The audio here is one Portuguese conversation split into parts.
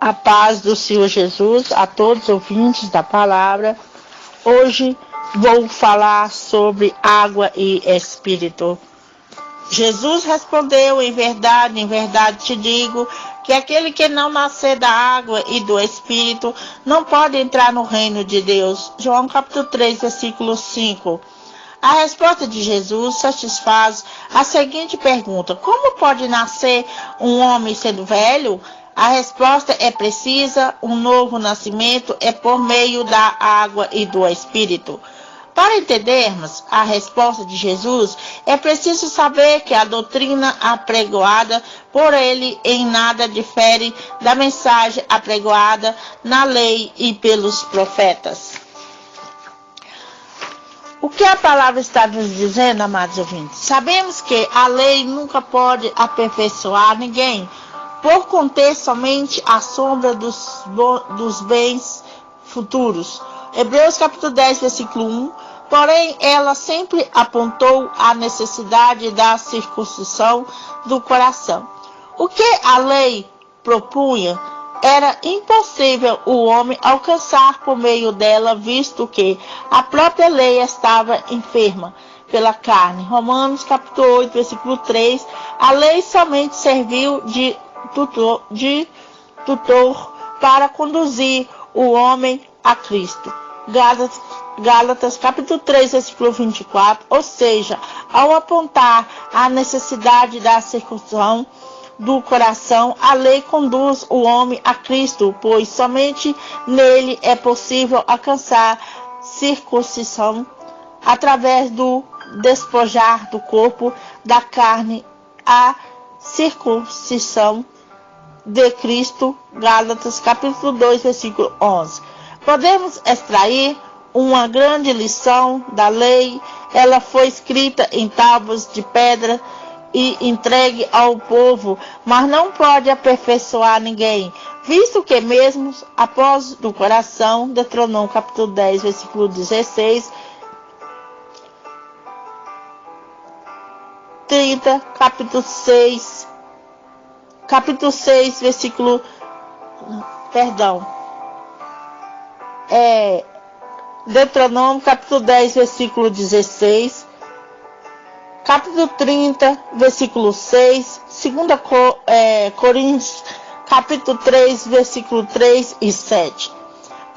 A paz do Senhor Jesus a todos os ouvintes da palavra. Hoje vou falar sobre água e espírito. Jesus respondeu: em verdade te digo, que aquele que não nascer da água e do espírito não pode entrar no reino de Deus. João capítulo 3, versículo 5. A resposta de Jesus satisfaz a seguinte pergunta: como pode nascer um homem sendo velho? A resposta é precisa: um novo nascimento é por meio da água e do Espírito. Para entendermos a resposta de Jesus, é preciso saber que a doutrina apregoada por ele em nada difere da mensagem apregoada na lei e pelos profetas. O que a palavra está nos dizendo, amados ouvintes? Sabemos que a lei nunca pode aperfeiçoar ninguém, por conter somente a sombra dos bens futuros. Hebreus capítulo 10, versículo 1. Porém, ela sempre apontou a necessidade da circuncisão do coração. O que a lei propunha era impossível o homem alcançar por meio dela, visto que a própria lei estava enferma pela carne. Romanos capítulo 8, versículo 3. A lei somente serviu de tutor para conduzir o homem a Cristo. Gálatas capítulo 3, versículo 24. Ou seja, ao apontar a necessidade da circuncisão do coração, a lei conduz o homem a Cristo, pois somente nele é possível alcançar circuncisão através do despojar do corpo da carne, a circuncisão de Cristo. Gálatas capítulo 2, versículo 11. Podemos extrair uma grande lição da lei. Ela foi escrita em tábuas de pedra e entregue ao povo, mas não pode aperfeiçoar ninguém, visto que mesmo após do coração, Deuteronômio capítulo 10, versículo 16, 30, capítulo 6, versículo, Deuteronômio capítulo 10, versículo 16, capítulo 30, versículo 6, 2 Coríntios capítulo 3, versículo 3 e 7.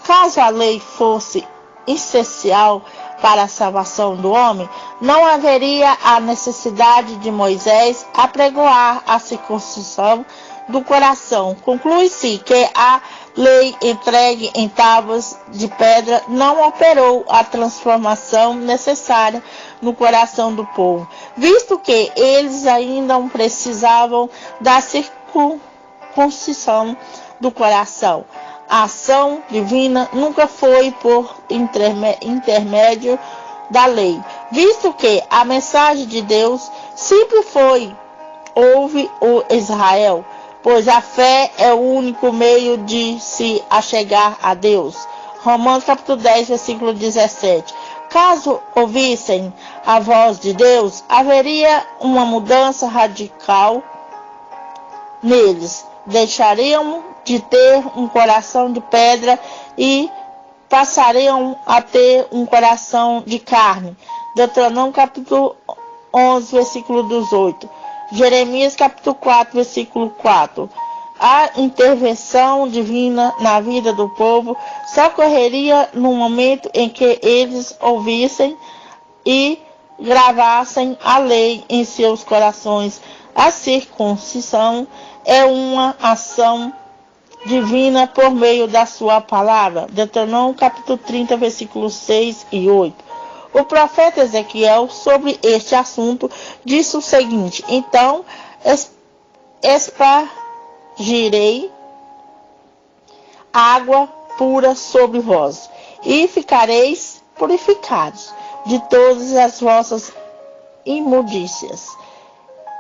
Caso a lei fosse essencial para a salvação do homem, não haveria a necessidade de Moisés apregoar a circuncisão do coração. Conclui-se que a lei entregue em tábuas de pedra não operou a transformação necessária no coração do povo, visto que eles ainda precisavam da circuncisão do coração. A ação divina nunca foi por intermédio da lei, visto que a mensagem de Deus sempre foi: ouve o Israel, pois a fé é o único meio de se achegar a Deus. Romanos capítulo 10, versículo 17. Caso ouvissem a voz de Deus, haveria uma mudança radical neles. Deixariam de ter um coração de pedra e passariam a ter um coração de carne. Deuteronômio capítulo 11, versículo 18. Jeremias capítulo 4, versículo 4. A intervenção divina na vida do povo só ocorreria no momento em que eles ouvissem e gravassem a lei em seus corações. A circuncisão é uma ação divina por meio da sua palavra. Deuteronômio capítulo 30, versículos 6 e 8. O profeta Ezequiel, sobre este assunto, disse o seguinte: então espargirei água pura sobre vós, e ficareis purificados de todas as vossas imundícias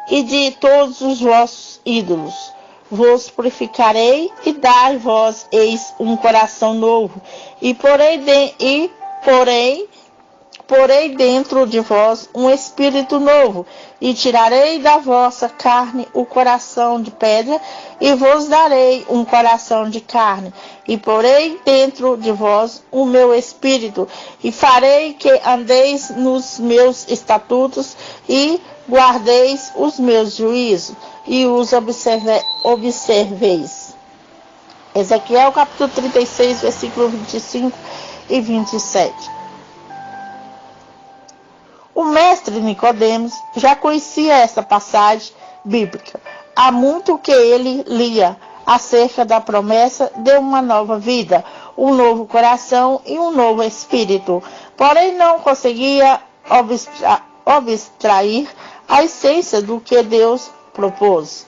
e de todos os vossos ídolos. Vos purificarei e dai vós eis um coração novo, e porém porei dentro de vós um espírito novo, e tirarei da vossa carne o coração de pedra, e vos darei um coração de carne, e porei dentro de vós o meu espírito, e farei que andeis nos meus estatutos, e guardeis os meus juízos, e os observeis. Ezequiel capítulo 36, versículo 25 e 27. O mestre Nicodemos já conhecia essa passagem bíblica. Há muito que ele lia acerca da promessa de uma nova vida, um novo coração e um novo espírito. Porém, não conseguia abstrair a essência do que Deus propôs.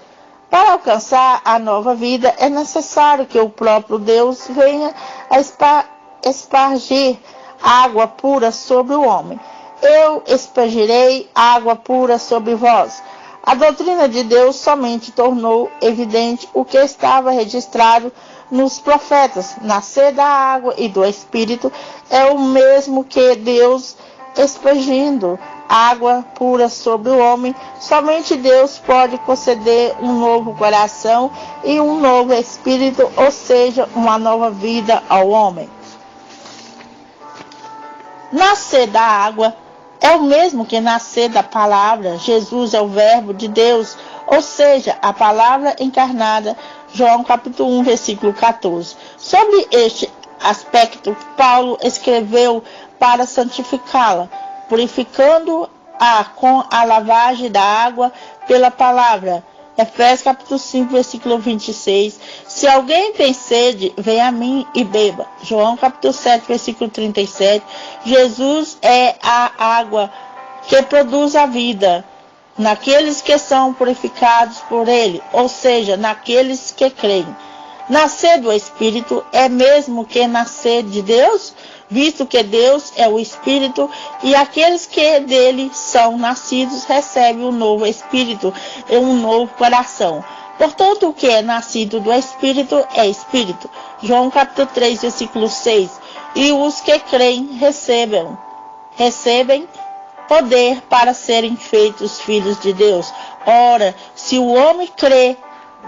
Para alcançar a nova vida, é necessário que o próprio Deus venha a espargir água pura sobre o homem. Eu espargirei água pura sobre vós. A doutrina de Deus somente tornou evidente o que estava registrado nos profetas. Nascer da água e do Espírito é o mesmo que Deus espargindo água pura sobre o homem. Somente Deus pode conceder um novo coração e um novo espírito, ou seja, uma nova vida ao homem. Nascer da água é o mesmo que nascer da palavra. Jesus é o verbo de Deus, ou seja, a palavra encarnada. João capítulo 1, versículo 14. Sobre este aspecto, Paulo escreveu para santificá-la, purificando-a com a lavagem da água pela palavra. Efésios capítulo 5, versículo 26. Se alguém tem sede, venha a mim e beba. João capítulo 7, versículo 37. Jesus é a água que produz a vida naqueles que são purificados por ele, ou seja, naqueles que creem. Nascer do Espírito é mesmo que nascer de Deus, visto que Deus é o Espírito, e aqueles que dele são nascidos recebem um novo Espírito e um novo coração. Portanto, o que é nascido do Espírito é Espírito. João capítulo 3, versículo 6. E os que creem recebem poder para serem feitos filhos de Deus. Ora, se o homem crê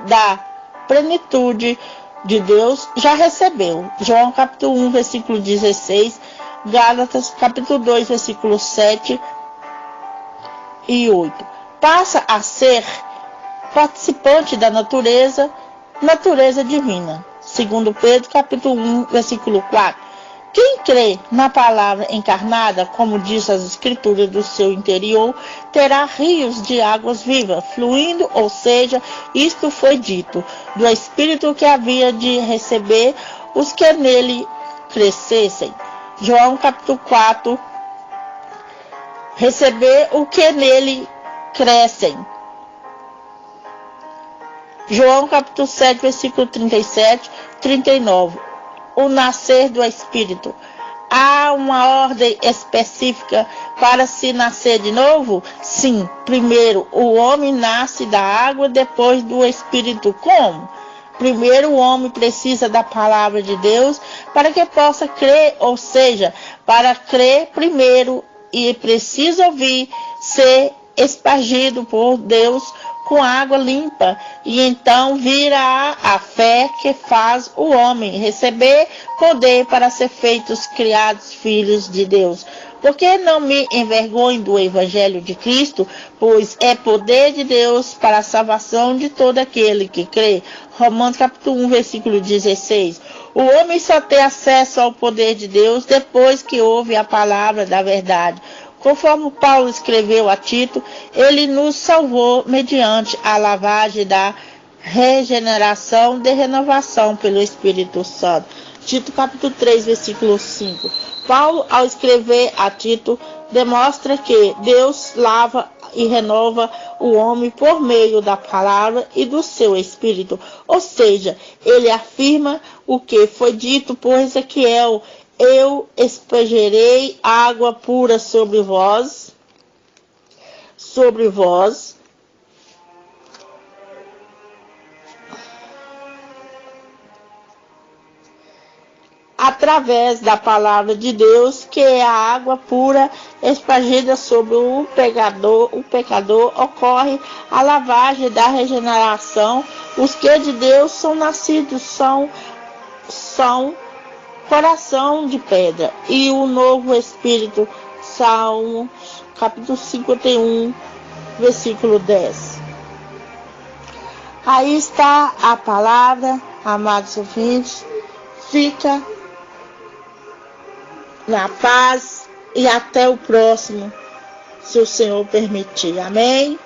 da plenitude de Deus, já recebeu. João capítulo 1, versículo 16, Gálatas capítulo 2, versículo 7 e 8. Passa a ser participante da natureza divina. Segundo Pedro capítulo 1, versículo 4. Quem crê na palavra encarnada, como diz as escrituras, do seu interior, terá rios de águas vivas, fluindo, ou seja, isto foi dito, do Espírito que havia de receber os que nele crescessem. João capítulo 4, receber o que nele crescem. João capítulo 7, versículo 37, 39. O nascer do Espírito. Há uma ordem específica para se nascer de novo? Sim. Primeiro, o homem nasce da água, depois do Espírito. Como? Primeiro, o homem precisa da palavra de Deus para que possa crer, ou seja, para crer primeiro, e precisa ouvir, ser espargido por Deus com água limpa, e então virá a fé que faz o homem receber poder para ser feitos criados filhos de Deus. Porque não me envergonho do Evangelho de Cristo, pois é poder de Deus para a salvação de todo aquele que crê. Romanos capítulo 1, versículo 16. O homem só tem acesso ao poder de Deus depois que ouve a palavra da verdade. Conforme Paulo escreveu a Tito, ele nos salvou mediante a lavagem da regeneração de renovação pelo Espírito Santo. Tito capítulo 3, versículo 5. Paulo, ao escrever a Tito, demonstra que Deus lava e renova o homem por meio da palavra e do seu Espírito. Ou seja, ele afirma o que foi dito por Ezequiel: eu espargirei água pura sobre vós, através da palavra de Deus, que é a água pura espargida sobre o pecador, ocorre a lavagem da regeneração. Os que de Deus são nascidos são coração de pedra e o novo espírito. Salmos capítulo 51, versículo 10. Aí está a palavra, amados ouvintes. Fica na paz e até o próximo, se o Senhor permitir. Amém?